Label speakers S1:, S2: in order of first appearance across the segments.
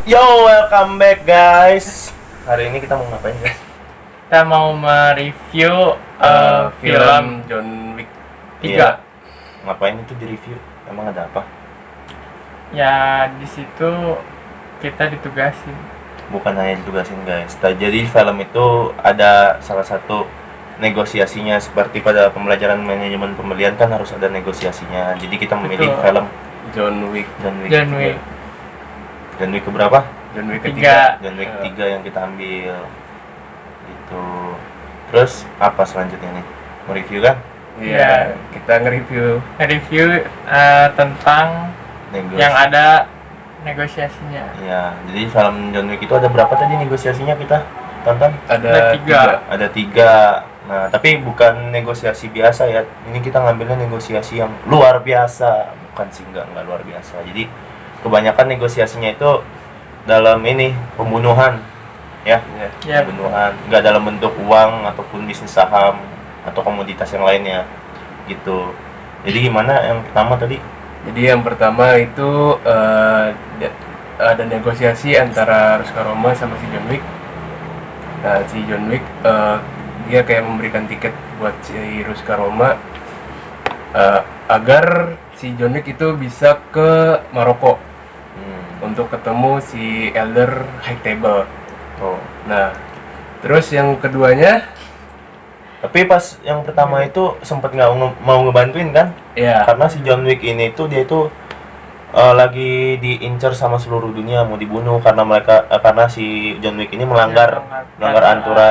S1: Yo, welcome back guys. Hari ini kita mau ngapain guys?
S2: Kita mau mereview film
S3: John Wick
S2: 3.
S1: Iya. Ngapain itu di review? Emang ada apa?
S2: Ya di situ kita ditugasin.
S1: Bukan hanya ditugasin guys. Jadi film itu ada salah satu negosiasinya, seperti pada pembelajaran manajemen pembelian kan harus ada negosiasinya. Jadi kita memilih
S2: Betul.
S1: film
S3: John Wick
S1: John Wick.
S2: John Wick.
S1: John Wick keberapa?
S3: John Wick
S2: Tiga.
S1: John Wick 3 yang kita ambil. Gitu. Terus apa selanjutnya nih? Mau review kan?
S3: Iya, kita nge-review
S2: Review tentang
S1: Negosiasi.
S2: yang ada negosiasinya.
S1: Ya, jadi film John Wick itu ada berapa tadi negosiasinya kita tonton?
S3: ada
S2: Tiga.
S1: Ada 3. Nah, tapi bukan negosiasi biasa ya. Ini kita ngambilnya negosiasi yang luar biasa. Bukan sih, enggak luar biasa. Jadi kebanyakan negosiasinya itu dalam ini pembunuhan, ya.
S3: Ya.
S2: Ya,
S1: Pembunuhan, nggak dalam bentuk uang ataupun bisnis saham atau komoditas yang lainnya, gitu. Jadi gimana yang pertama tadi?
S3: Jadi yang pertama itu ada negosiasi antara Ruska Roma sama si John Wick. Nah, si John Wick dia kayak memberikan tiket buat si Ruska Roma agar si John Wick itu bisa ke Maroko untuk ketemu si Elder High Table.
S1: Oh.
S3: Nah, terus yang keduanya,
S1: Tapi pas yang pertama itu sempat nggak mau ngebantuin kan?
S3: ya,
S1: Karena si John Wick ini tuh dia itu lagi diincar sama seluruh dunia, mau dibunuh karena karena si John Wick ini melanggar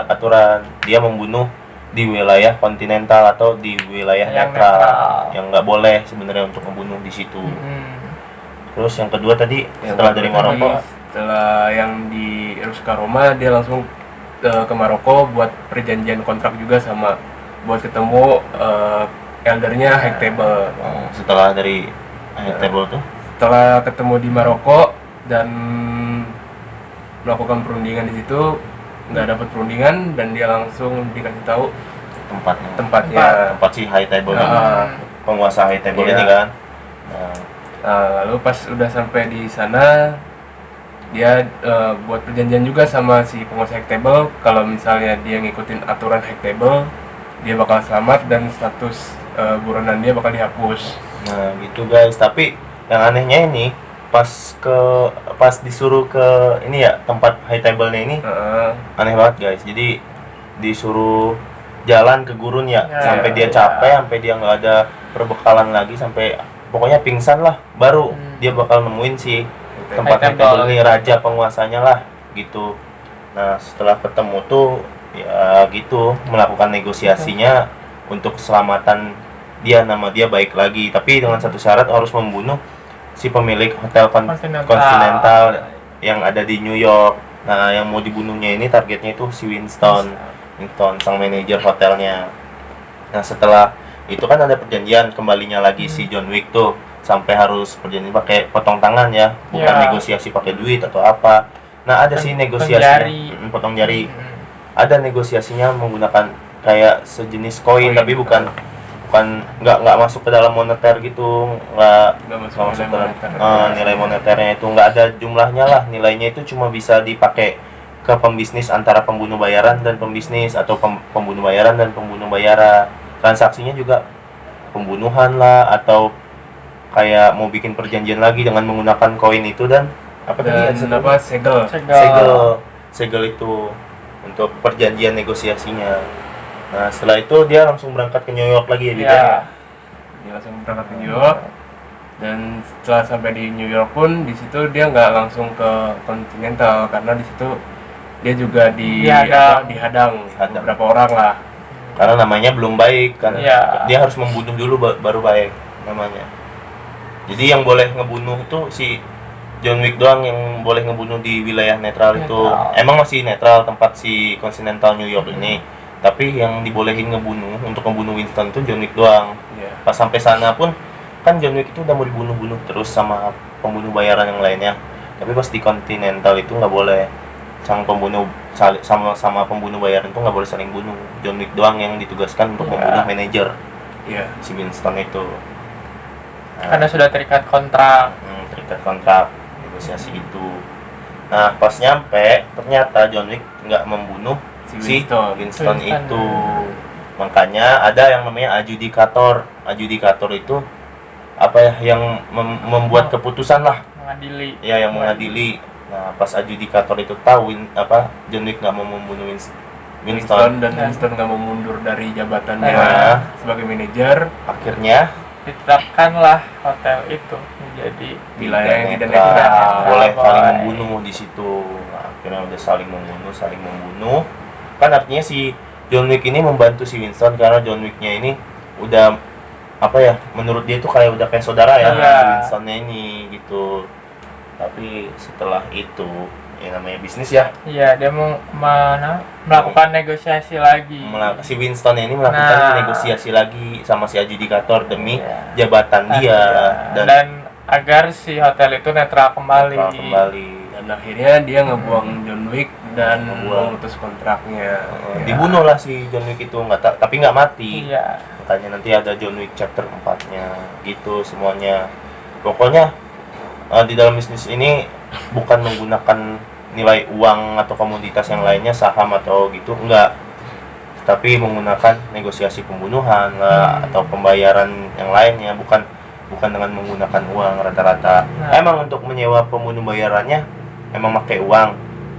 S1: aturan. Dia membunuh di wilayah kontinental atau di wilayah
S2: Yang
S1: netral
S2: netral.
S1: yang nggak boleh sebenarnya untuk membunuh di situ. Terus yang kedua tadi
S3: yang
S1: setelah dari
S3: kedua
S1: Maroko,
S3: tadi, setelah yang di Ruska Roma, dia langsung ke Maroko buat perjanjian kontrak juga sama buat ketemu eldernya High Table.
S1: setelah dari table tuh
S3: Setelah ketemu di Maroko dan melakukan perundingan di situ, nggak dapat perundingan dan dia langsung dikasih tahu tempatnya.
S1: tempat si high table ini,
S3: Ah.
S1: penguasa high table
S3: Iya.
S1: ini kan. Nah,
S3: Nah, lalu pas udah sampai di sana, dia buat perjanjian juga sama si penguasa High Table kalau misalnya dia ngikutin aturan High Table, dia bakal selamat dan status buronan dia bakal dihapus.
S1: nah gitu guys. Tapi yang anehnya ini pas disuruh ke ini ya tempat high table-nya ini aneh banget guys. Jadi disuruh jalan ke gurun ya,
S2: Ya.
S1: sampai dia capek, sampai dia nggak ada perbekalan lagi, sampai pokoknya pingsan lah, baru dia bakal nemuin si tempat high
S2: High
S1: table
S2: table.
S1: ini, raja penguasanya lah gitu. Nah setelah ketemu tuh ya gitu melakukan negosiasinya untuk keselamatan dia, nama dia baik lagi, tapi dengan satu syarat harus membunuh si pemilik hotel Continental yang ada di New York. Nah yang mau dibunuhnya ini targetnya itu si Winston, sang manajer hotelnya. Nah setelah itu kan ada perjanjian kembalinya lagi si John Wick tuh, sampai harus perjanjian pakai potong tangan ya, bukan
S2: Ya.
S1: negosiasi pakai duit atau apa. Nah ada sih negosiasi potong jari. Ada negosiasinya menggunakan kayak sejenis koin, tapi bukan nggak masuk ke dalam moneter gitu, nggak
S3: Nggak masuk
S1: ke dalam
S3: moneter.
S1: nilai moneternya itu nggak ada jumlahnya lah, nilainya itu cuma bisa dipakai ke pembisnis antara pembunuh bayaran dan pembisnis, atau pembunuh bayaran dan pembunuh bayaran. Transaksinya juga pembunuhan lah, atau kayak mau bikin perjanjian lagi dengan menggunakan koin itu dan apa tadi
S3: Dan apa segel.
S1: segel itu untuk perjanjian negosiasinya. Nah setelah itu dia langsung berangkat ke New York lagi ya, Bib, ya?
S2: Ya.
S3: Dia langsung berangkat ke New York, dan setelah sampai di New York pun di situ dia nggak langsung ke Continental karena di situ dia juga
S2: Dihadang.
S3: dihadang
S1: Hadang.
S3: beberapa orang lah.
S1: Karena namanya belum baik kan.
S2: Iya.
S1: Dia harus membunuh dulu baru baik namanya. Jadi yang boleh ngebunuh itu si John Wick doang yang boleh ngebunuh di wilayah netral itu.
S2: Netral.
S1: Emang masih netral tempat si Continental New York ini, tapi yang dibolehin ngebunuh untuk ngebunuh Winston itu John Wick doang.
S3: Iya.
S1: Pas sampai sana pun kan John Wick itu udah mau dibunuh-bunuh terus sama pembunuh bayaran yang lainnya. Tapi pas di Continental itu nggak boleh. Sama pembunuh bayaran itu nggak boleh saling bunuh. John Wick doang yang ditugaskan untuk
S2: Ya.
S1: membunuh manajer
S3: Iya.
S1: si Winston itu. Nah,
S2: Karena sudah terikat kontrak.
S1: terikat kontrak negosiasi itu. Nah pas nyampe ternyata John Wick nggak membunuh si
S3: Winston.
S1: Winston
S2: Winston,
S1: itu. Makanya ada yang namanya adjudikator. Adjudikator itu apa ya, yang membuat keputusan lah,
S2: mengadili.
S1: ya yang mengadili. Nah pas adjudikator itu tahu John Wick nggak mau membunuh Winston,
S3: Dan Winston nggak mau mundur dari jabatannya
S1: Nah.
S3: sebagai manajer,
S1: akhirnya
S2: Diterapkanlah hotel itu menjadi
S3: wilayah yang tidak
S1: netral.
S3: netral.
S1: Boleh
S2: Boy.
S1: saling membunuh di situ. Nah, akhirnya udah saling membunuh. Kan artinya si John Wick ini membantu si Winston karena John Wicknya ini udah apa ya, menurut dia itu kayak udah kayak saudara ya,
S2: Iya.
S1: si Winstonnya ini gitu. Tapi setelah itu ya namanya bisnis ya,
S2: iya dia mau melakukan negosiasi lagi.
S1: si Winston ini melakukan
S2: Nah.
S1: negosiasi lagi sama si adjudikator demi
S2: Iya.
S1: jabatan dia
S2: dan agar si hotel itu netral kembali.
S1: netral kembali.
S3: Dan akhirnya dia ngebuang John Wick dan
S1: Ngebuang.
S3: memutus kontraknya. Ya.
S1: Dibunuh lah si John Wick itu, tapi nggak mati.
S2: Iya.
S1: Makanya nanti ada John Wick chapter 4-nya gitu semuanya. Pokoknya di dalam bisnis ini bukan menggunakan nilai uang atau komoditas yang lainnya, saham atau gitu, enggak. Tapi menggunakan negosiasi pembunuhan lah, atau pembayaran yang lainnya, bukan dengan menggunakan uang rata-rata.
S2: Nah.
S1: Emang untuk menyewa pembunuh bayarannya emang pakai uang,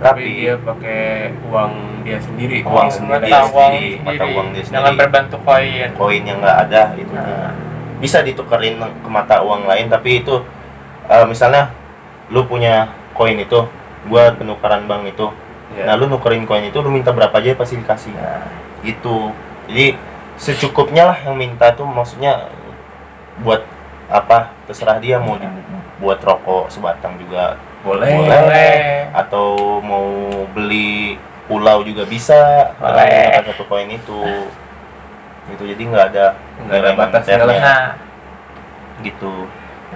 S3: Tapi dia pakai uang dia sendiri.
S1: Uang
S3: Dia
S1: sendiri.
S2: Mata uang
S1: sendiri, mata
S2: sendiri,
S1: uang dia
S2: dengan
S1: sendiri.
S2: berbentuk koin.
S1: koin yang nggak ada itu
S2: Nah.
S1: bisa ditukerin ke mata uang lain, tapi itu misalnya lu punya koin itu buat penukaran bank itu,
S3: Ya.
S1: nah lu nukerin koin itu, lu minta berapa aja pasti dikasih gitu. Jadi secukupnya lah yang minta tuh, maksudnya buat apa terserah dia, mau buat rokok sebatang juga
S3: Boleh.
S2: Boleh.
S1: atau mau beli pulau juga bisa dengan
S2: Boleh.
S1: menggunakan satu koin itu gitu. Jadi nggak ada
S3: Nggak ada batasnya
S1: moneternya.
S3: lah.
S2: Nah,
S1: Gitu.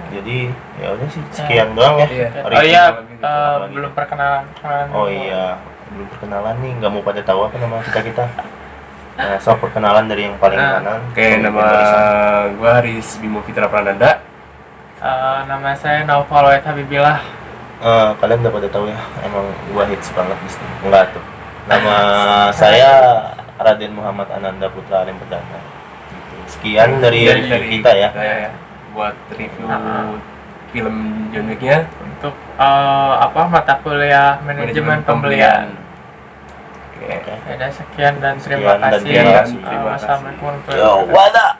S1: Jadi ya udah sih sekian doang ya.
S3: Iya.
S1: Hari
S2: oh
S1: ini.
S2: iya,
S1: lagi.
S2: belum perkenalan.
S1: Oh iya, belum perkenalan nih, nggak mau pada tahu apa nama kita. Nah, so perkenalan dari yang paling
S2: Nah,
S1: kanan.
S3: Oke, nama gua Haris Bimo Fitra Prananda.
S2: Nama saya Naufal Wahid Habibillah.
S1: Kalian udah pada tahu ya, emang gua hits banget di sini. Enggak tuh. Nama saya Raden Muhammad Ananda Putra Alim Perdana. Gitu. Sekian dari kita ya.
S3: Buat review
S2: Ah.
S3: film John Wick-nya.
S2: Untuk mata kuliah manajemen pembelian.
S3: Oke.
S1: Oke.
S2: Ya, sekian dan terima
S1: Sekian dan
S2: kasih.
S1: terima kasih.
S3: Terima kasih.
S2: Wassalamualaikum warahmatullahi
S1: Yo,
S2: wabarakatuh.
S1: what up?